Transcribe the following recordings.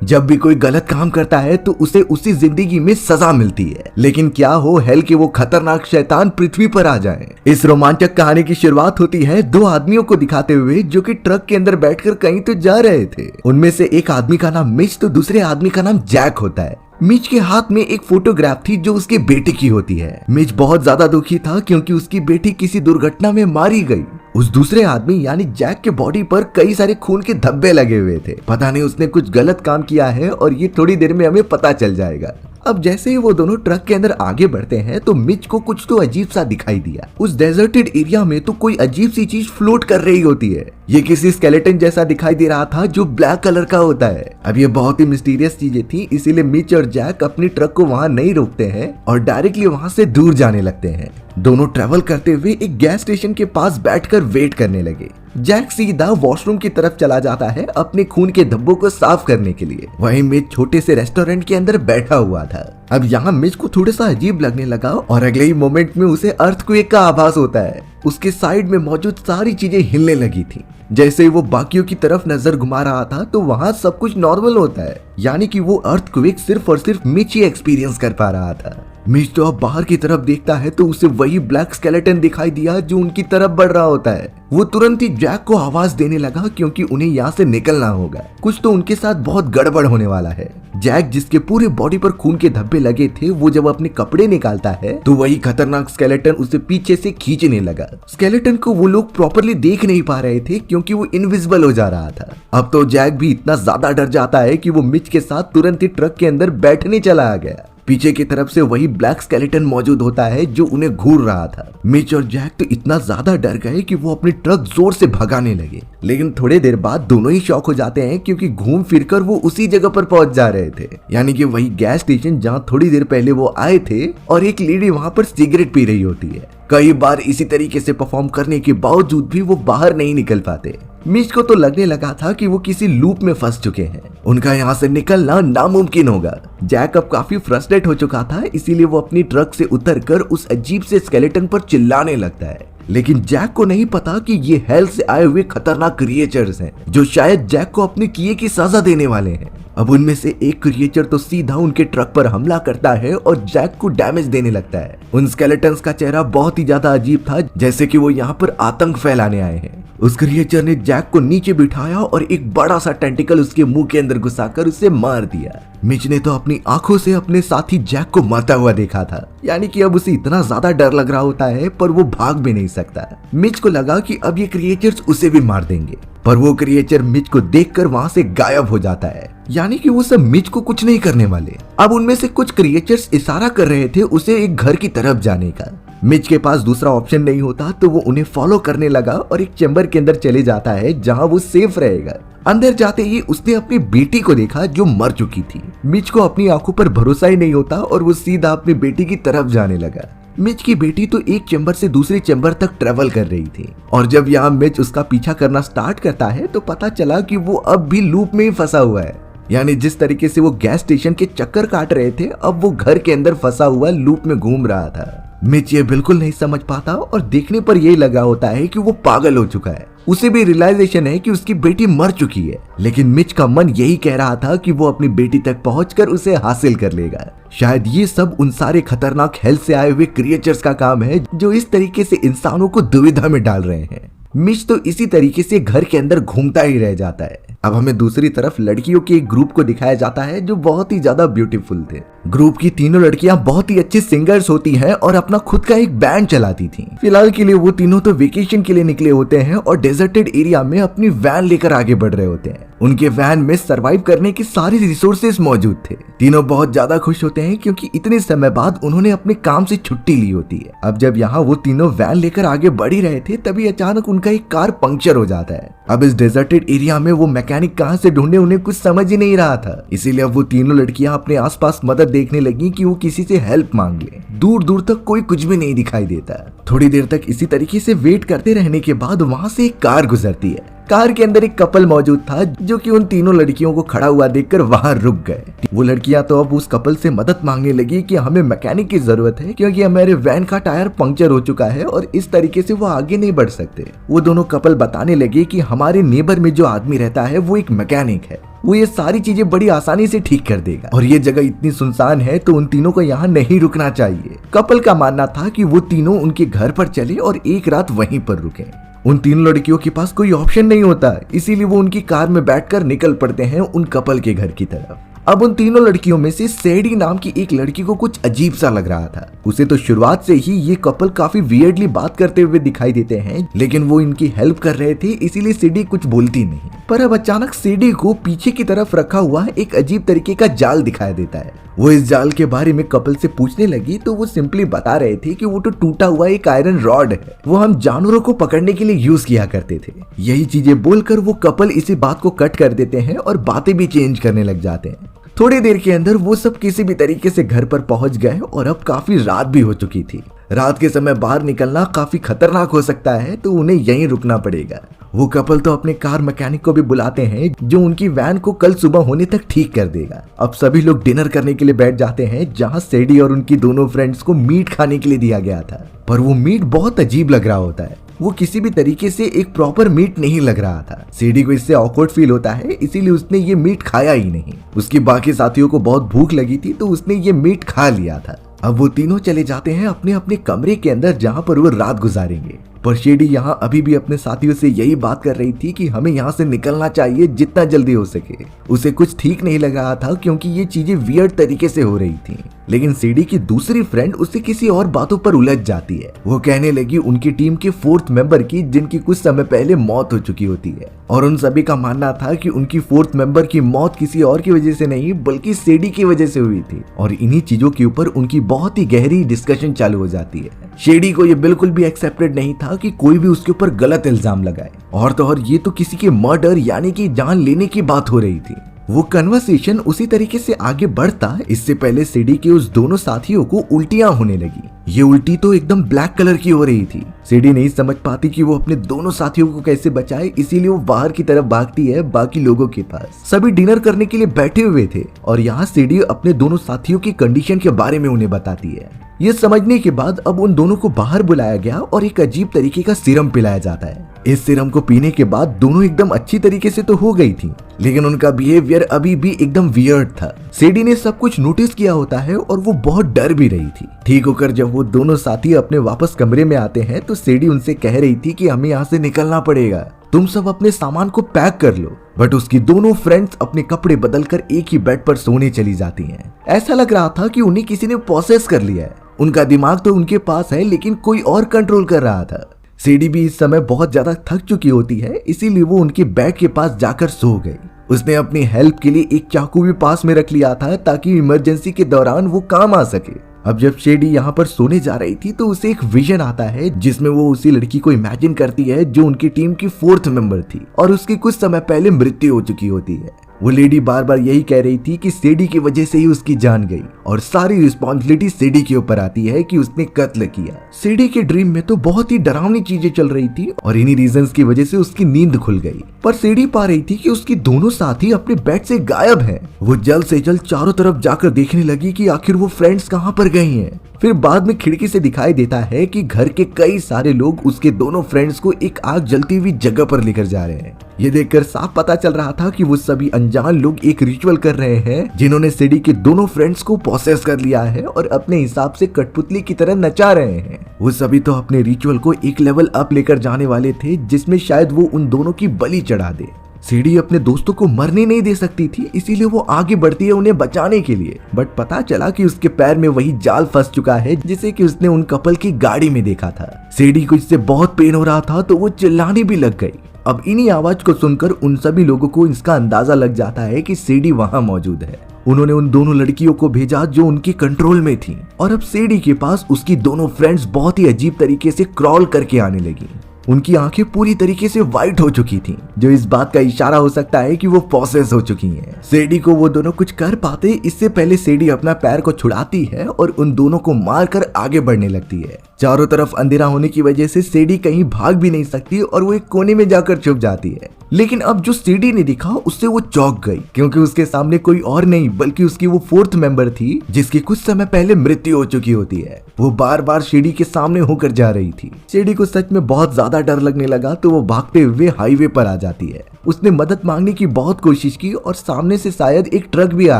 जब भी कोई गलत काम करता है तो उसे उसी जिंदगी में सजा मिलती है, लेकिन क्या हो हेल के वो खतरनाक शैतान पृथ्वी पर आ जाएं। इस रोमांचक कहानी की शुरुआत होती है दो आदमियों को दिखाते हुए जो कि ट्रक के अंदर बैठकर कहीं तो जा रहे थे। उनमें से एक आदमी का नाम मिच तो दूसरे आदमी का नाम जैक होता है। मिच के हाथ में एक फोटोग्राफ थी जो उसके बेटे की होती है। मिच बहुत ज्यादा दुखी था क्योंकि उसकी बेटी किसी दुर्घटना में मारी गई। उस दूसरे आदमी यानी जैक के बॉडी पर कई सारे खून के धब्बे लगे हुए थे। पता नहीं उसने कुछ गलत काम किया है और ये थोड़ी देर में हमें पता चल जाएगा। अब जैसे ही वो दोनों ट्रक के अंदर आगे बढ़ते हैं तो मिच को कुछ तो अजीब सा दिखाई दिया। उस डेजर्टेड एरिया में तो कोई अजीब सी चीज फ्लोट कर रही होती है। ये किसी स्केलेटन जैसा दिखाई दे रहा था जो ब्लैक कलर का होता है। अब ये बहुत ही मिस्टीरियस चीजें थी, इसीलिए मिच और जैक अपनी ट्रक को वहां नहीं रोकते हैं और डायरेक्टली वहां से दूर जाने लगते हैं। दोनों ट्रेवल करते हुए एक गैस स्टेशन के पास बैठकर वेट करने लगे। जैक सीधा वॉशरूम की तरफ चला जाता है अपने खून के धब्बों को साफ करने के लिए। वहीं मिच छोटे से रेस्टोरेंट के अंदर बैठा हुआ था। अब यहाँ मिच को थोड़ा सा अजीब लगने लगा और अगले ही मोमेंट में उसे अर्थक्वेक का आभास होता है। उसके साइड में मौजूद सारी चीजें हिलने लगी थी। जैसे ही वो बाकियों की तरफ नजर घुमा रहा था तो वहाँ सब कुछ नॉर्मल होता है, यानी कि वो अर्थक्वेक सिर्फ और सिर्फ मिच ही एक्सपीरियंस कर पा रहा था। मिच तो अब बाहर की तरफ देखता है तो उसे वही ब्लैक स्केलेटन दिखाई दिया जो उनकी तरफ बढ़ रहा होता है। वो तुरंत ही जैक को आवाज देने लगा क्योंकि उन्हें यहाँ से निकलना होगा। कुछ तो उनके साथ बहुत गड़बड़ होने वाला है। जैक जिसके पूरे बॉडी पर खून के धब्बे लगे थे, वो जब अपने कपड़े निकालता है तो वही खतरनाक स्केलेटन उसे पीछे से खींचने लगा। स्केलेटन को वो लोग प्रॉपरली देख नहीं पा रहे थे क्योंकि वो इनविजिबल हो जा रहा था। अब तो जैक भी इतना ज्यादा डर जाता है कि वो मिच के साथ तुरंत ही ट्रक के अंदर बैठने चला आ गया। पीछे की तरफ से वही ब्लैक स्केलेटन मौजूद होता है जो उन्हें घूर रहा था। मिच और जैक तो इतना ज्यादा डर गए कि वो अपनी ट्रक जोर से भगाने लगे, लेकिन थोड़ी देर बाद दोनों ही शॉक हो जाते हैं क्योंकि घूम फिरकर वो उसी जगह पर पहुंच जा रहे थे, यानी कि वही गैस स्टेशन जहां थोड़ी देर पहले वो आए थे। और एक लेडी वहां पर सिगरेट पी रही होती है। कई बार इसी तरीके से परफॉर्म करने के बावजूद भी वो बाहर नहीं निकल पाते। मिच को तो लगने लगा था कि वो किसी लूप में फंस चुके हैं, उनका यहाँ से निकलना नामुमकिन होगा। जैक अब काफी फ्रस्ट्रेट हो चुका था, इसीलिए वो अपनी ट्रक से उतरकर उस अजीब से स्केलेटन पर चिल्लाने लगता है। लेकिन जैक को नहीं पता कि ये हेल से आए हुए खतरनाक क्रिएचर्स हैं जो शायद जैक को अपने किए की सजा देने वाले हैं। अब उनमें से एक क्रिएचर तो सीधा उनके ट्रक पर हमला करता है और जैक को डैमेज देने लगता है। उन स्केलेटन्स का चेहरा बहुत ही ज्यादा अजीब था, जैसे कि वो यहाँ पर आतंक फैलाने आए हैं। उस क्रिएचर ने जैक को नीचे बिठाया और एक बड़ा सा टेंटिकल उसके मुंह के अंदर घुसाकर उसे मार दिया। मिच ने तो अपनी आंखों से अपने साथी जैक को मरता हुआ देखा था, यानी कि अब उसे इतना ज्यादा डर लग रहा होता है पर वो भाग भी नहीं सकता। मिच को लगा कि अब ये क्रिएचर्स उसे भी मार देंगे, पर वो क्रिएचर मिच को देखकर वहां से गायब हो जाता है, यानी कि वो सब मिच को कुछ नहीं करने वाले। अब उनमें से कुछ क्रिएचर्स इशारा कर रहे थे उसे एक घर की तरफ जाने का। मिच के पास दूसरा ऑप्शन नहीं होता तो वो उन्हें फॉलो करने लगा और एक चैम्बर के अंदर चले जाता है जहां वो सेफ रहेगा। अंदर जाते ही उसने अपनी बेटी को देखा जो मर चुकी थी। मिच को अपनी आंखों पर भरोसा ही नहीं होता और वो सीधा अपनी बेटी की तरफ जाने लगा। मिच की बेटी तो एक चैम्बर से दूसरे चैम्बर तक ट्रेवल कर रही थी और जब यहाँ मिच उसका पीछा करना स्टार्ट करता है तो पता चला कि वो अब भी लूप में ही फंसा हुआ है, यानी जिस तरीके से वो गैस स्टेशन के चक्कर काट रहे थे अब वो घर के अंदर फंसा हुआ लूप में घूम रहा था। मिच ये बिल्कुल नहीं समझ पाता और देखने पर यही लगा होता है कि वो पागल हो चुका है। उसे भी रियलाइजेशन है कि उसकी बेटी मर चुकी है, लेकिन मिच का मन यही कह रहा था कि वो अपनी बेटी तक पहुंचकर उसे हासिल कर लेगा। शायद ये सब उन सारे खतरनाक हेल से आए हुए क्रिएचर्स का काम है जो इस तरीके से इंसानों को दुविधा में डाल रहे हैं। मिच तो इसी तरीके से घर के अंदर घूमता ही रह जाता है। अब हमें दूसरी तरफ लड़कियों के एक ग्रुप को दिखाया जाता है जो बहुत ही ज्यादा ब्यूटीफुल थे। ग्रुप की तीनों लड़कियां बहुत ही अच्छी सिंगर्स होती हैं और अपना खुद का एक बैंड चलाती थी। फिलहाल के लिए वो तीनों तो वेकेशन के लिए निकले होते हैं और डेजर्टेड एरिया में अपनी वैन लेकर आगे बढ़ रहे होते हैं। उनके वैन में सरवाइव करने की सारी रिसोर्सेज मौजूद थे। तीनों बहुत ज्यादा खुश होते हैं क्योंकि इतने समय बाद उन्होंने अपने काम से छुट्टी ली होती है। अब जब यहाँ वो तीनों वैन लेकर आगे बढ़ ही रहे थे तभी अचानक उनका एक कार पंक्चर हो जाता है। अब इस डेजर्टेड एरिया में वो मैकेनिक कहाँ से ढूंढे उन्हें कुछ समझ ही नहीं रहा था, इसीलिए अब वो तीनों लड़कियां अपने आसपास मदद देखने लगी कि वो किसी से हेल्प मांग ले। दूर दूर तक कोई कुछ भी नहीं दिखाई देता। थोड़ी देर तक इसी तरीके से वेट करते रहने के बाद वहां से एक कार गुजरती है। कार के अंदर एक कपल मौजूद था जो कि उन तीनों लड़कियों को खड़ा हुआ देखकर वहां रुक गए। वो लड़कियां तो अब उस कपल से मदद मांगने लगी कि हमें मैकेनिक की जरूरत है क्योंकि हमारे वैन का टायर पंक्चर हो चुका है और इस तरीके से वो आगे नहीं बढ़ सकते। वो दोनों कपल बताने लगे कि हमारे नेबर में जो आदमी रहता है वो एक मैकेनिक है, वो ये सारी चीजें बड़ी आसानी से ठीक कर देगा और ये जगह इतनी सुनसान है तो उन तीनों को यहाँ नहीं रुकना चाहिए। कपल का मानना था कि वो तीनों उनके घर पर चले और एक रात वहीं पर रुके। उन तीनों लड़कियों के पास कोई ऑप्शन नहीं होता, इसीलिए वो उनकी कार में बैठकर निकल पड़ते हैं उन कपल के घर की तरफ। अब उन तीनों लड़कियों में से सैडी नाम की एक लड़की को कुछ अजीब सा लग रहा था। उसे तो शुरुआत से ही ये कपल काफी वियर्डली बात करते हुए दिखाई देते हैं, लेकिन वो इनकी हेल्प कर रहे थे इसीलिए सैडी कुछ बोलती नहीं। पर अब अचानक सैडी को पीछे की तरफ रखा हुआ एक अजीब तरीके का जाल दिखाई देता है। वो इस जाल के बारे में कपल से पूछने लगी तो वो सिंपली बता रहे थे कि वो तो टूटा हुआ एक आयरन रॉड है, वो हम जानवरों को पकड़ने के लिए यूज किया करते थे। यही चीजें बोलकर वो कपल इसी बात को कट कर देते हैं और बातें भी चेंज करने लग जाते हैं। थोड़ी देर के अंदर वो सब किसी भी तरीके से घर पर पहुंच गए और अब काफी रात भी हो चुकी थी। रात के समय बाहर निकलना काफी खतरनाक हो सकता है तो उन्हें यहीं रुकना पड़ेगा। वो कपल तो अपने कार मैकेनिक को भी बुलाते हैं जो उनकी वैन को कल सुबह होने तक ठीक कर देगा। अब सभी लोग डिनर करने के लिए बैठ जाते हैं जहां सैडी और उनकी दोनों फ्रेंड्स को मीट खाने के लिए दिया गया था, पर वो मीट बहुत अजीब लग रहा होता है। वो किसी भी तरीके से एक प्रॉपर मीट नहीं लग रहा था। सैडी को इससे ऑकवर्ड फील होता है, इसीलिए उसने ये मीट खाया ही नहीं। उसके बाकी साथियों को बहुत भूख लगी थी तो उसने ये मीट खा लिया था। अब वो तीनों चले जाते हैं अपने अपने कमरे के अंदर जहां पर वो रात गुजारेंगे। पर सैडी यहाँ अभी भी अपने साथियों से यही बात कर रही थी कि हमें यहाँ से निकलना चाहिए जितना जल्दी हो सके। उसे कुछ ठीक नहीं लग रहा था क्योंकि ये चीजें वियर्ड तरीके से हो रही थी, लेकिन सैडी की दूसरी फ्रेंड उससे किसी और बातों पर उलझ जाती है। वो कहने लगी उनकी टीम के 4th मेंबर की जिनकी कुछ समय पहले मौत हो चुकी होती है और उन सभी का मानना था कि उनकी 4th मेंबर की मौत किसी और की वजह से नहीं बल्कि सैडी की वजह से हुई थी। और इन्हीं चीजों के ऊपर उनकी बहुत ही गहरी डिस्कशन चालू हो जाती है। सैडी को ये बिल्कुल भी एक्सेप्टेड नहीं था कि कोई भी उसके ऊपर गलत इल्जाम लगाए, और तो और ये तो किसी के मर्डर यानी कि जान लेने की बात हो रही थी। वो कन्वर्सेशन उसी तरीके से आगे बढ़ता इससे पहले सैडी के उस दोनों साथियों को उल्टियां होने लगी। ये उल्टी तो एकदम ब्लैक कलर की हो रही थी। सैडी नहीं समझ पाती कि वो अपने दोनों साथियों को कैसे बचाए, इसीलिए वो बाहर की तरफ भागती है बाकी लोगों के पास। सभी डिनर करने के लिए बैठे हुए थे और यहाँ सैडी अपने दोनों साथियों की कंडीशन के बारे में उन्हें बताती है। ये समझने के बाद अब उन दोनों को बाहर बुलाया गया और एक अजीब तरीके का सीरम पिलाया जाता है। इस सीरम को पीने के बाद दोनों एकदम अच्छी तरीके से तो हो गई थी, लेकिन उनका बिहेवियर अभी भी एकदम वियर्ड था। सैडी ने सब कुछ नोटिस किया होता है और वो बहुत डर भी रही थी। ठीक होकर जब वो दोनों साथी अपने वापस कमरे में आते हैं तो सैडी उनसे कह रही थी कि हमें यहाँ से निकलना पड़ेगा, तुम सब अपने सामान को पैक कर लो। बट उसकी दोनों फ्रेंड्स अपने कपड़े बदलकर एक ही बेड पर सोने चली जाती हैं। ऐसा लग रहा था कि उन्हें किसी ने पॉसेस कर लिया है। उनका दिमाग तो उनके पास है लेकिन कोई और कंट्रोल कर रहा था। सैडी भी इस समय बहुत ज्यादा थक चुकी होती है, इसीलिए वो उनके बेड के पास जाकर सो गई। उसने अपनी हेल्प के लिए एक चाकू भी पास में रख लिया था ताकि इमरजेंसी के दौरान वो काम आ सके। अब जब सैडी यहाँ पर सोने जा रही थी तो उसे एक विजन आता है जिसमें वो उसी लड़की को इमेजिन करती है जो उनकी टीम की 4th मेंबर थी और उसकी कुछ समय पहले मृत्यु हो चुकी होती है। वो लेडी बार बार यही कह रही थी कि सैडी की वजह से ही उसकी जान गई और सारी रिस्पॉन्सिबिलिटी सैडी के ऊपर आती है कि उसने कत्ल किया। सैडी के ड्रीम में तो बहुत ही डरावनी चीजें चल रही थी और इन्हीं रीजंस की वजह से उसकी नींद खुल गई। पर सैडी पा रही थी कि उसकी दोनों साथी अपने बेड से गायब हैं। वो जल्द से जल्द चारों तरफ जाकर देखने लगी कि आखिर वो फ्रेंड्स कहाँ पर गई हैं। फिर बाद में खिड़की से दिखाई देता है कि घर के कई सारे लोग उसके दोनों फ्रेंड्स को एक आग जलती हुई जगह पर लेकर जा रहे हैं। ये देखकर साफ पता चल रहा था कि वो सभी अनजान लोग एक रिचुअल कर रहे हैं जिन्होंने सैडी के दोनों फ्रेंड्स को पॉसेस कर लिया है और अपने हिसाब से कठपुतली की तरह नचा रहे हैं। वो सभी तो अपने रिचुअल को एक लेवल अप लेकर जाने वाले थे जिसमें शायद वो उन दोनों की बलि चढ़ा दे। सैडी अपने दोस्तों को मरने नहीं दे सकती थी, इसीलिए वो आगे बढ़ती है उन्हें बचाने के लिए। बट पता चला कि उसके पैर में वही जाल फंस चुका है जिसे कि उसने उन कपल की गाड़ी में देखा था। सैडी को इससे बहुत पेन हो रहा था तो वो चिल्लाने भी लग गई। अब इन्हीं आवाज को सुनकर उन सभी लोगों को इसका अंदाजा लग जाता है कि सैडी वहां मौजूद है। उन्होंने उन दोनों लड़कियों को भेजा जो उनके कंट्रोल में थी और अब सैडी के पास उसकी दोनों फ्रेंड्स बहुत ही अजीब तरीके से क्रॉल करके आने लगी। उनकी आंखें पूरी तरीके से व्हाइट हो चुकी थीं, जो इस बात का इशारा हो सकता है कि वो पॉसेस हो चुकी हैं। सैडी को वो दोनों कुछ कर पाते इससे पहले सैडी अपना पैर को छुड़ाती है और उन दोनों को मारकर आगे बढ़ने लगती है। चारों तरफ अंधेरा होने की वजह से सीडी कहीं भाग भी नहीं सकती और वो एक कोने में जाकर छुप जाती है। लेकिन अब जो सीडी ने दिखा उससे वो चौंक गई, क्योंकि उसके सामने कोई और नहीं बल्कि उसकी वो फोर्थ मेंबर थी जिसकी कुछ समय पहले मृत्यु हो चुकी होती है। वो बार बार सीडी के सामने होकर जा रही थी। सीडी को सच में बहुत ज्यादा डर लगने लगा तो वो भागते हुए हाईवे पर आ जाती है। उसने मदद मांगने की बहुत कोशिश की और सामने से शायद एक ट्रक भी आ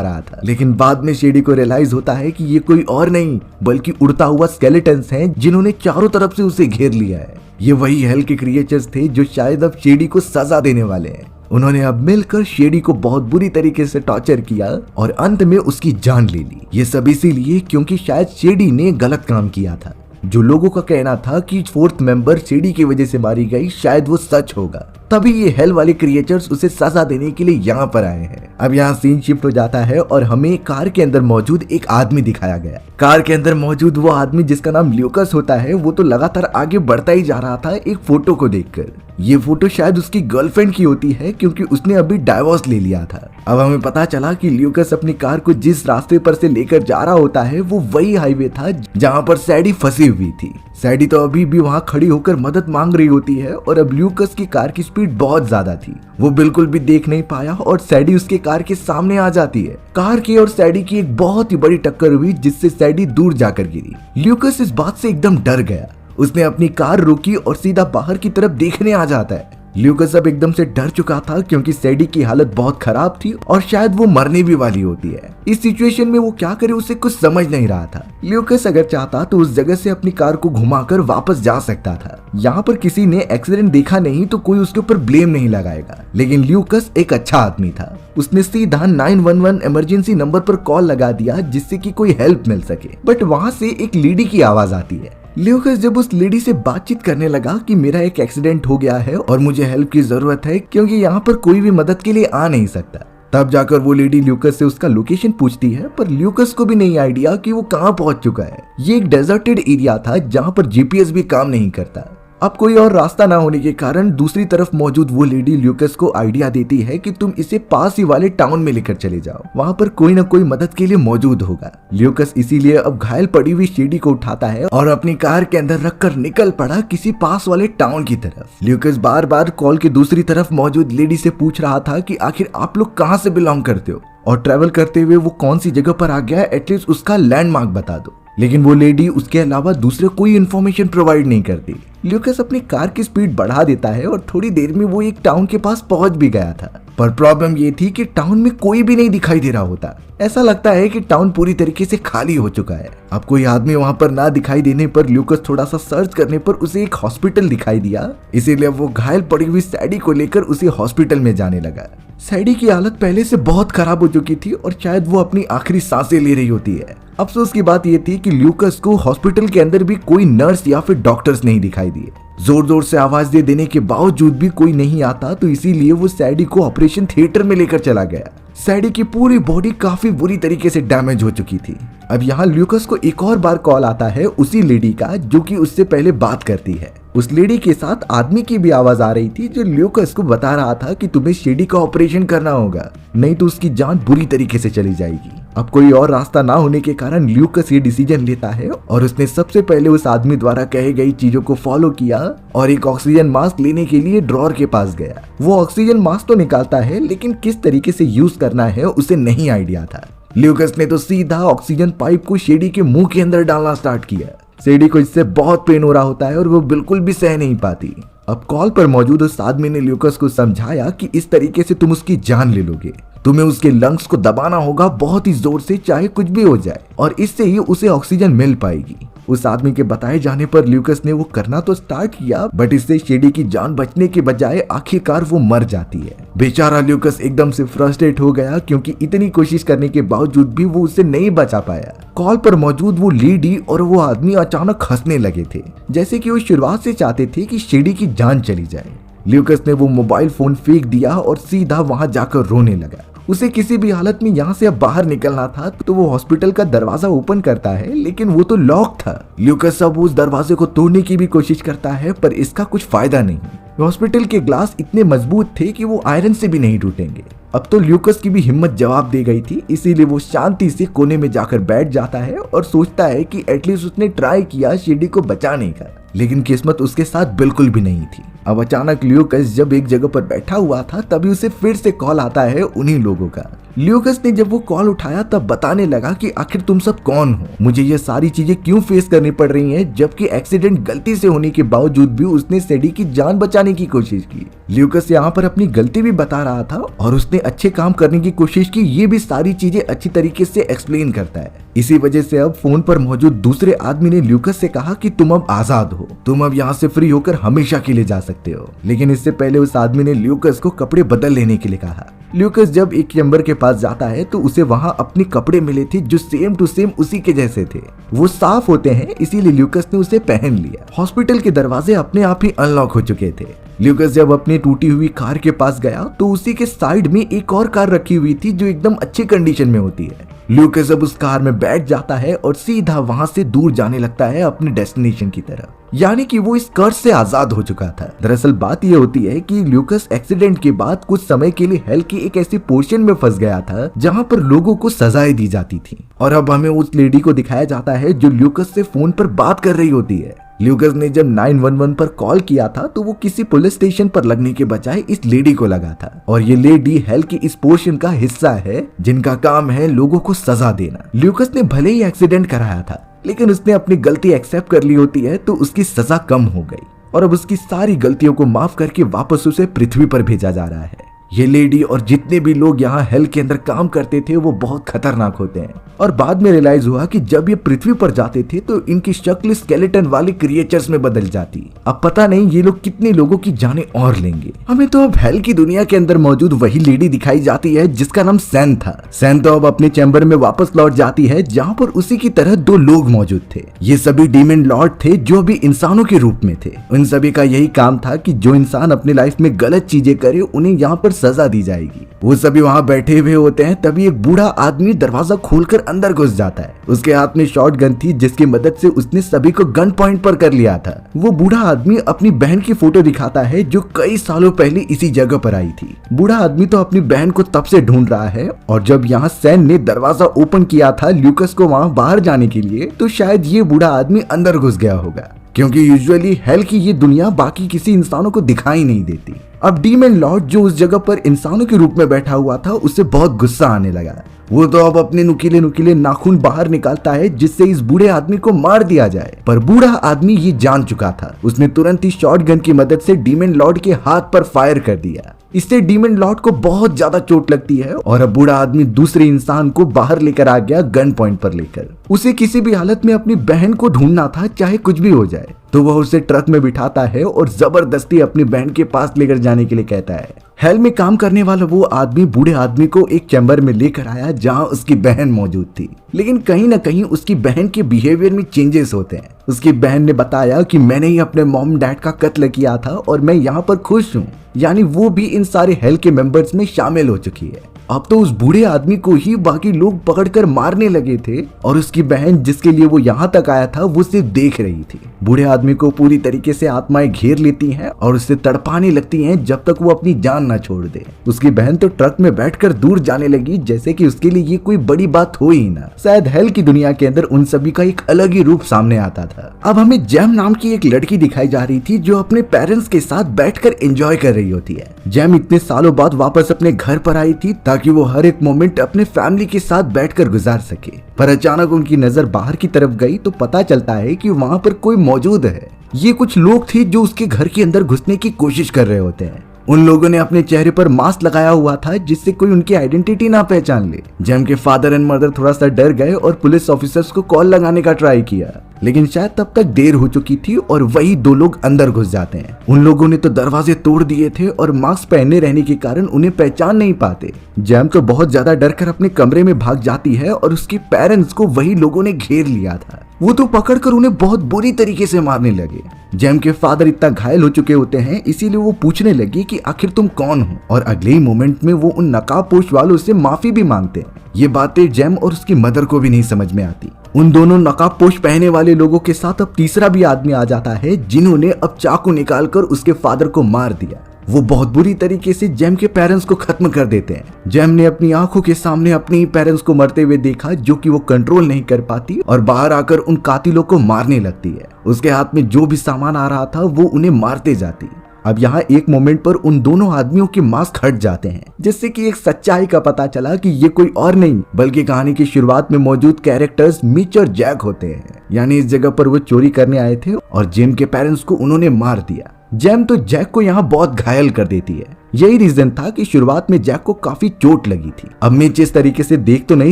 रहा था, लेकिन बाद में सीडी को रियलाइज होता है कि ये कोई और नहीं बल्कि उड़ता हुआ स्केलेटन्स हैं जिन्होंने चारों तरफ से उसे घेर लिया है। ये वही हेल के क्रिएचर्स थे जो शायद अब सीडी को सजा देने वाले हैं। उन्होंने अब मिलकर सीडी को बहुत बुरी तरीके से टॉर्चर किया और अंत में उसकी जान ले ली। ये सब इसीलिए क्योंकि शायद सीडी ने गलत काम किया था। जो लोगों का कहना था कि फोर्थ मेंबर सीडी की वजह से मारी गई, शायद वो सच होगा। तभी ये हेल वाले क्रिएचर्स उसे सजा देने के लिए यहाँ पर आए हैं। अब यहाँ सीन शिफ्ट हो जाता है और हमें कार के अंदर मौजूद एक आदमी दिखाया गया। कार के अंदर मौजूद वो आदमी जिसका नाम ल्यूकस होता है, वो तो लगातार आगे बढ़ता ही जा रहा था एक फोटो को देखकर। ये फोटो शायद उसकी गर्लफ्रेंड की होती है क्योंकि उसने अभी डाइवोर्स ले लिया था। अब हमें पता चला कि ल्यूकस अपनी कार को जिस रास्ते पर से लेकर जा रहा होता है वो वही हाईवे था जहाँ पर सैडी फंसी हुई थी। सैडी तो अभी भी वहाँ खड़ी होकर मदद मांग रही होती है और अब ल्यूकस की कार की स्पीड बहुत ज्यादा थी। वो बिल्कुल भी देख नहीं पाया और सैडी उसके कार के सामने आ जाती है। कार की और सैडी की एक बहुत ही बड़ी टक्कर हुई जिससे सैडी दूर जाकर गिरी। ल्यूकस इस बात से एकदम डर गया। उसने अपनी कार रोकी और सीधा बाहर की तरफ देखने आ जाता है। ल्यूकस अब एकदम से डर चुका था क्योंकि सैडी की हालत बहुत खराब थी और शायद वो मरने भी वाली होती है। इस सिचुएशन में वो क्या करे उसे कुछ समझ नहीं रहा था। ल्यूकस अगर चाहता तो उस जगह से अपनी कार को घुमाकर वापस जा सकता था। यहाँ पर किसी ने एक्सीडेंट देखा नहीं तो कोई उसके ऊपर ब्लेम नहीं लगाएगा, लेकिन ल्यूकस एक अच्छा आदमी था। उसने सीधा 911 इमरजेंसी नंबर पर कॉल लगा दिया जिससे कि कोई हेल्प मिल सके। बट वहाँ से एक लेडी की आवाज आती है। ल्यूकस जब उस लेडी से बातचीत करने लगा कि मेरा एक एक्सीडेंट हो गया है और मुझे हेल्प की जरूरत है क्योंकि यहाँ पर कोई भी मदद के लिए आ नहीं सकता, तब जाकर वो लेडी ल्यूकस से उसका लोकेशन पूछती है। पर ल्यूकस को भी नहीं आइडिया कि वो कहाँ पहुंच चुका है। ये एक डेजर्टेड एरिया था जहाँ पर जीपीएस भी काम नहीं करता। अब कोई और रास्ता ना होने के कारण दूसरी तरफ मौजूद वो लेडी ल्यूकस को आइडिया देती है कि तुम इसे पास ही वाले टाउन में लेकर चले जाओ, वहाँ पर कोई ना कोई मदद के लिए मौजूद होगा। ल्यूकस इसीलिए अब घायल पड़ी हुई सीडी को उठाता है और अपनी कार के अंदर रखकर निकल पड़ा किसी पास वाले टाउन की तरफ। ल्यूकस बार बार कॉल की दूसरी तरफ मौजूद लेडी से पूछ रहा था कि आखिर आप लोग कहाँ से बिलोंग करते हो और ट्रेवल करते हुए वो कौन सी जगह पर आ गया है, एटलीस्ट उसका लैंडमार्क बता दो। लेकिन वो लेडी उसके अलावा दूसरे कोई इन्फॉर्मेशन प्रोवाइड नहीं करती। ल्यूकस अपनी कार की स्पीड बढ़ा देता है और थोड़ी देर में वो एक टाउन के पास पहुंच भी गया था। पर प्रॉब्लम ये थी कि टाउन में कोई भी नहीं दिखाई दे रहा होता। ऐसा लगता है कि टाउन पूरी तरीके से खाली हो चुका है। अब कोई आदमी वहां पर ना दिखाई देने पर ल्यूकस थोड़ा सा सर्च करने पर उसे एक हॉस्पिटल दिखाई दिया, इसीलिए वो घायल पड़ी हुई सैडी को लेकर उसी हॉस्पिटल में जाने लगा। सैडी की हालत पहले से बहुत खराब हो चुकी थी और शायद वो अपनी आखिरी सांसें ले रही होती है। अफसोस की बात यह थी कि ल्यूकस को हॉस्पिटल के अंदर भी कोई नर्स या फिर डॉक्टर्स नहीं दिखाई दिए। जोर जोर से आवाज दे देने के बावजूद भी कोई नहीं आता, तो इसीलिए वो सैडी को ऑपरेशन थिएटर में लेकर चला गया। सैडी की पूरी बॉडी काफी बुरी तरीके से डैमेज हो चुकी थी। अब यहाँ ल्यूकस को एक और बार कॉल आता है उसी लेडी का जो कि उससे पहले बात करती है। उस लेडी के साथ आदमी की भी आवाज आ रही थी जो ल्यूकस को बता रहा था कि तुम्हें सीडी का ऑपरेशन करना होगा, नहीं तो उसकी जान बुरी तरीके से चली जाएगी। अब कोई और रास्ता ना होने के कारण ल्यूकस ये डिसीजन लेता है और उसने सबसे पहले उस आदमी द्वारा कही गई चीजों को फॉलो किया और एक ऑक्सीजन मास्क लेने के लिए ड्रॉअर के पास गया। वो ऑक्सीजन मास्क तो निकालता है लेकिन किस तरीके से यूज करना है उसे नहीं आइडिया था। ल्यूकस ने तो सीधा ऑक्सीजन पाइप को सीडी के मुंह के अंदर डालना स्टार्ट किया। सीडी को इससे बहुत पेन हो रहा होता है और वो बिल्कुल भी सह नहीं पाती। अब कॉल पर मौजूद उस आदमी ने ल्यूकस को समझाया कि इस तरीके से तुम उसकी जान ले लोगे, तुम्हें उसके लंग्स को दबाना होगा बहुत ही जोर से, चाहे कुछ भी हो जाए, और इससे ही उसे ऑक्सीजन मिल पाएगी। उस आदमी के बताए जाने पर ल्यूकस ने वो करना तो स्टार्ट किया, बट इससे सीडी की जान बचने के बजाय आखिरकार वो मर जाती है। बेचारा ल्यूकस एकदम से फ्रस्ट्रेट हो गया क्योंकि इतनी कोशिश करने के बावजूद भी वो उसे नहीं बचा पाया। कॉल पर मौजूद वो लेडी और वो आदमी अचानक हंसने लगे थे, जैसे कि वो शुरुआत से चाहते थे कि सीडी की जान चली जाए। ल्यूकस ने वो मोबाइल फोन फेंक दिया और सीधा वहां जाकर रोने लगा। उसे किसी भी हालत में यहाँ से अब बाहर निकलना था, तो वो हॉस्पिटल का दरवाजा ओपन करता है, लेकिन वो तो लॉक था। ल्यूकस अब उस दरवाजे को तोड़ने की भी कोशिश करता है, पर इसका कुछ फायदा नहीं। हॉस्पिटल के ग्लास इतने मजबूत थे कि वो आयरन से भी नहीं टूटेंगे। अब तो ल्यूकस की भी हिम्मत जवाब दे गई थी, इसीलिए वो शांति से कोने में जाकर बैठ जाता है और सोचता है कि एटलीस्ट उसने ट्राई किया शेडी को बचाने का। लेकिन किस्मत उसके साथ बिल्कुल भी नहीं थी। अब अचानक ल्यूकस जब एक जगह पर बैठा हुआ था तभी उसे फिर से कॉल आता है उन्हीं लोगों का। ल्यूकस ने जब वो कॉल उठाया तब बताने लगा कि आखिर तुम सब कौन हो, मुझे ये सारी चीजें क्यों फेस करनी पड़ रही हैं, जबकि एक्सीडेंट गलती से होने के बावजूद भी उसने शेडी की जान बचाने की कोशिश की। ल्यूकस यहाँ पर अपनी गलती भी बता रहा था और उसने अच्छे काम करने की कोशिश की, ये भी सारी चीजें अच्छी तरीके से एक्सप्लेन करता है। इसी वजह से अब फोन पर मौजूद दूसरे आदमी ने ल्यूकस से कहा कि तुम अब आजाद हो, तुम अब यहाँ से फ्री होकर हमेशा के लिए जा सकते हो। लेकिन इससे पहले उस आदमी ने ल्यूकस को कपड़े बदल लेने के लिए कहा। ल्यूकस जब एक चैम्बर के पास जाता है तो उसे वहां अपने कपड़े मिले थे जो सेम टू सेम उसी के जैसे थे। वो साफ होते हैं, इसीलिए ल्यूकस ने उसे पहन लिया। हॉस्पिटल के दरवाजे अपने आप ही अनलॉक हो चुके थे। ल्यूकस जब अपनी टूटी हुई कार के पास गया तो उसी के साइड में एक और कार रखी हुई थी जो एकदम अच्छी कंडीशन में होती है। ल्यूकस अब उस कार में बैठ जाता है और सीधा वहां से दूर जाने लगता है अपने डेस्टिनेशन की तरफ, यानी कि वो इस कर्ज से आजाद हो चुका था। दरअसल बात यह होती है कि ल्यूकस एक्सीडेंट के बाद कुछ समय के लिए हेल के एक ऐसी पोर्शन में फंस गया था जहां पर लोगों को सजाएं दी जाती थी, और अब हमें उस लेडी को दिखाया जाता है जो ल्यूकस से फोन पर बात कर रही होती है। ल्यूकस ने जब 911 पर कॉल किया था तो वो किसी पुलिस स्टेशन पर लगने के बजाय इस लेडी को लगा था, और ये लेडी हेल की इस पोर्शन का हिस्सा है जिनका काम है लोगों को सजा देना। ल्यूकस ने भले ही एक्सीडेंट कराया था, लेकिन उसने अपनी गलती एक्सेप्ट कर ली होती है तो उसकी सजा कम हो गई, और अब उसकी सारी गलतियों को माफ करके वापस उसे पृथ्वी पर भेजा जा रहा है। ये लेडी और जितने भी लोग यहाँ हेल के अंदर काम करते थे वो बहुत खतरनाक होते हैं, और बाद में रियलाइज हुआ कि जब ये पृथ्वी पर जाते थे तो इनकी शक्ल स्केलेटन वाले क्रिएचर्स में बदल जाती। अब पता नहीं ये लोग कितने लोगों की जानें और लेंगे। हमें तो अब हेल की दुनिया के अंदर मौजूद वही लेडी दिखाई जाती है जिसका नाम सैन था। सैन तो अब अपने चैम्बर में वापस लौट जाती है जहाँ पर उसी की तरह दो लोग मौजूद थे। ये सभी डीमन लॉर्ड थे जो अभी इंसानों के रूप में थे। उन सभी का यही काम था कि जो इंसान अपनी लाइफ में गलत चीजें करे उन्हें यहाँ पर सजा दी जाएगी। वो सभी वहाँ बैठे हुए होते हैं, तभी एक बूढ़ा आदमी दरवाजा खोलकर अंदर घुस जाता है। उसके हाथ में शॉट गन थी जिसकी मदद से उसने सभी को गन पॉइंट पर कर लिया था। वो बूढ़ा आदमी अपनी बहन की फोटो दिखाता है जो कई सालों पहले इसी जगह पर आई थी। बूढ़ा आदमी तो अपनी बहन को तब से ढूंढ रहा है, और जब यहाँ सैन ने दरवाजा ओपन किया था ल्यूकस को वहाँ बाहर जाने के लिए, तो शायद ये बूढ़ा आदमी अंदर घुस गया होगा, क्योंकि यूजुअली हेल की ये दुनिया बाकी किसी इंसानों को दिखाई नहीं देती। अब डीमन लॉर्ड जो उस जगह पर इंसानों के रूप में बैठा हुआ था उसे बहुत गुस्सा आने लगा। वो तो अब अपने नुकीले नुकीले नाखून बाहर निकालता है जिससे इस बूढ़े आदमी को मार दिया जाए, पर बूढ़ा आदमी ये जान चुका था। उसने तुरंत ही शॉटगन की मदद से डीमन लॉर्ड के हाथ पर फायर कर दिया। इससे डीमन लॉर्ड को बहुत ज्यादा चोट लगती है, और अब बूढ़ा आदमी दूसरे इंसान को बाहर लेकर आ गया गन पॉइंट पर लेकर। उसे किसी भी हालत में अपनी बहन को ढूंढना था, चाहे कुछ भी हो जाए। तो वह उसे ट्रक में बिठाता है और जबरदस्ती अपनी बहन के पास लेकर जाने के लिए कहता है। हेल में काम करने वाला वो आदमी बूढ़े आदमी को एक चैम्बर में लेकर आया जहां उसकी बहन मौजूद थी, लेकिन कहीं ना कहीं उसकी बहन के बिहेवियर में चेंजेस होते हैं। उसकी बहन ने बताया कि मैंने ही अपने मॉम डैड का कत्ल किया था और मैं यहाँ पर खुश हूँ, यानी वो भी इन सारे हेल के मेंबर्स में शामिल हो चुकी है। अब तो उस बूढ़े आदमी को ही बाकी लोग पकड़कर मारने लगे थे, और उसकी बहन जिसके लिए वो यहाँ तक आया था वो सिर्फ देख रही थी। बूढ़े आदमी को पूरी तरीके से आत्माएं घेर लेती हैं और उससे तड़पाने लगती हैं जब तक वो अपनी जान ना छोड़ दे। उसकी बहन तो ट्रक में बैठकर दूर जाने लगी जैसे कि उसके लिए ये कोई बड़ी बात हो ही ना। शायद हेल की दुनिया के अंदर उन सभी का एक अलग ही रूप सामने आता था। अब हमें जैम नाम की एक लड़की दिखाई जा रही थी जो अपने पेरेंट्स के साथ बैठकर एंजॉय कर रही होती है। जैम इतने सालों बाद वापस अपने घर पर आई थी ताकि वो हर एक मोमेंट अपने फैमिली के साथ बैठकर गुजार सके, पर अचानक उनकी नजर बाहर की तरफ गई तो पता चलता है कि वहाँ पर कोई मौजूद है। ये कुछ लोग थे जो उसके घर के अंदर घुसने की कोशिश कर रहे होते हैं। उन लोगों ने अपने चेहरे पर मास्क लगाया हुआ था जिससे कोई उनकी आइडेंटिटी ना पहचान ले। जैम के फादर एंड मदर थोड़ा सा डर गए और पुलिस ऑफिसर्स को कॉल लगाने का ट्राई किया, लेकिन शायद तब तक देर हो चुकी थी और वही दो लोग अंदर घुस जाते हैं। उन लोगों ने तो दरवाजे तोड़ दिए थे और मास्क पहने रहने के कारण उन्हें पहचान नहीं पाते। जैम तो बहुत ज्यादा डर कर अपने कमरे में भाग जाती है और उसके पेरेंट्स को वही लोगों ने घेर लिया था। वो तो पकड़कर उन्हें बहुत बुरी तरीके से मारने लगे। जैम के फादर इतना घायल हो चुके होते हैं, इसीलिए वो पूछने लगे कि आखिर तुम कौन हो, और अगले ही मोमेंट में वो उन नकाबपोश वालों से माफी भी मांगते हैं। ये बातें जैम और उसकी मदर को भी नहीं समझ में आती। उन दोनों नकाबपोश पहने वाले लोगों के साथ अब तीसरा भी आदमी आ जाता है जिन्होंने अब चाकू निकालकर उसके फादर को मार दिया। वो बहुत बुरी तरीके से जेम के पेरेंट्स को खत्म कर देते हैं। जेम ने अपनी आंखों के सामने अपने ही पेरेंट्स को मरते हुए देखा, जो कि वो कंट्रोल नहीं कर पाती और बाहर आकर उन कातिलों को मारने लगती है। उसके हाथ में जो भी सामान आ रहा था वो उन्हें मारते जाती। अब यहाँ एक मोमेंट पर उन दोनों आदमियों के मास्क हट जाते हैं, जिससे कि एक सच्चाई का पता चला कि ये कोई और नहीं बल्कि कहानी की शुरुआत में मौजूद कैरेक्टर्स मिच और जैक होते हैं। यानी इस जगह पर वो चोरी करने आए थे और जेम के पेरेंट्स को उन्होंने मार दिया। जेम तो जैक को यहाँ बहुत घायल कर देती है। यही रीजन था कि शुरुआत में जैक को काफी चोट लगी थी। अब मिच इस तरीके से देख तो नहीं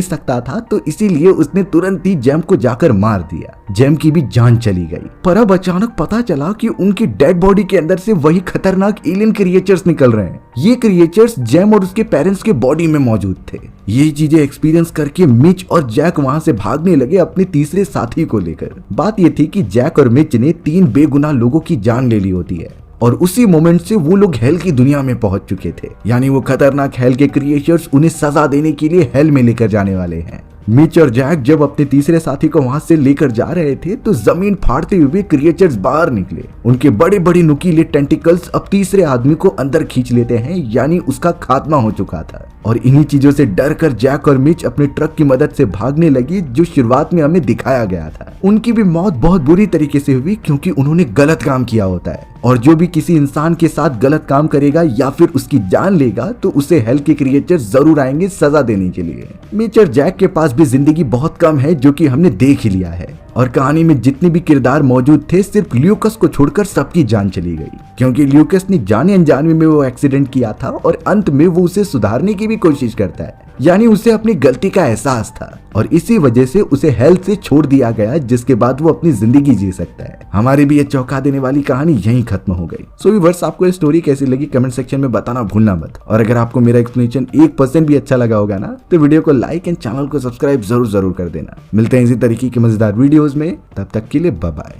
सकता था, तो इसीलिए उसने तुरंत ही जेम को जाकर मार दिया। जेम की भी जान चली गई। पर अब अचानक पता चला कि उनकी डेड बॉडी के अंदर से वही खतरनाक एलियन क्रिएचर्स निकल रहे हैं। ये क्रिएचर्स जेम और उसके पेरेंट्स के बॉडी में मौजूद थे। ये चीजें एक्सपीरियंस करके मिच और जैक वहां से भागने लगे अपने तीसरे साथी को लेकर। बात ये थी कि जैक और मिच ने 3 बेगुनाह लोगों की जान ले ली होती है और उसी मोमेंट से वो लोग हेल की दुनिया में पहुंच चुके थे। यानी वो खतरनाक हेल के क्रिएचर्स उन्हें सजा देने के लिए हेल में लेकर जाने वाले हैं। मिच और जैक जब अपने तीसरे साथी को वहां से लेकर जा रहे थे तो जमीन फाड़ते हुए क्रिएचर्स बाहर निकले। उनके बड़े बड़े नुकीले टेंटिकल्स अब तीसरे आदमी को अंदर खींच लेते हैं, यानी उसका खात्मा हो चुका था। और इन्हीं चीजों से डर कर जैक और मिच अपने ट्रक की मदद से भागने लगी, जो शुरुआत में हमें दिखाया गया था। उनकी भी मौत बहुत बुरी तरीके से हुई, क्योंकि उन्होंने गलत काम किया होता है और जो भी किसी इंसान के साथ गलत काम करेगा या फिर उसकी जान लेगा तो उसे हेल के क्रिएचर जरूर आएंगे सजा देने के लिए। मिच और जैक के पास भी जिंदगी बहुत कम है, जो कि हमने देख ही लिया है। और कहानी में जितने भी किरदार मौजूद थे, सिर्फ ल्यूकस को छोड़कर सबकी जान चली गई, क्योंकि ल्यूकस ने जाने अनजाने में वो एक्सीडेंट किया था और अंत में वो उसे सुधारने की भी कोशिश करता है। यानी उसे अपनी गलती का एहसास था और इसी वजह से उसे हेल्थ से छोड़ दिया गया, जिसके बाद वो अपनी जिंदगी जी सकता है। हमारी भी ये चौंका देने वाली कहानी यहीं खत्म हो गई। सो व्यूअर्स, आपको ये स्टोरी कैसी लगी कमेंट सेक्शन में बताना भूलना मत। और अगर आपको मेरा एक्सप्लेनेशन 1% भी अच्छा लगा होगा ना, तो वीडियो को लाइक एंड चैनल को सब्सक्राइब जरूर कर देना। मिलते हैं इसी तरीके की मजेदार वीडियोस में, तब तक के लिए बाय बाय।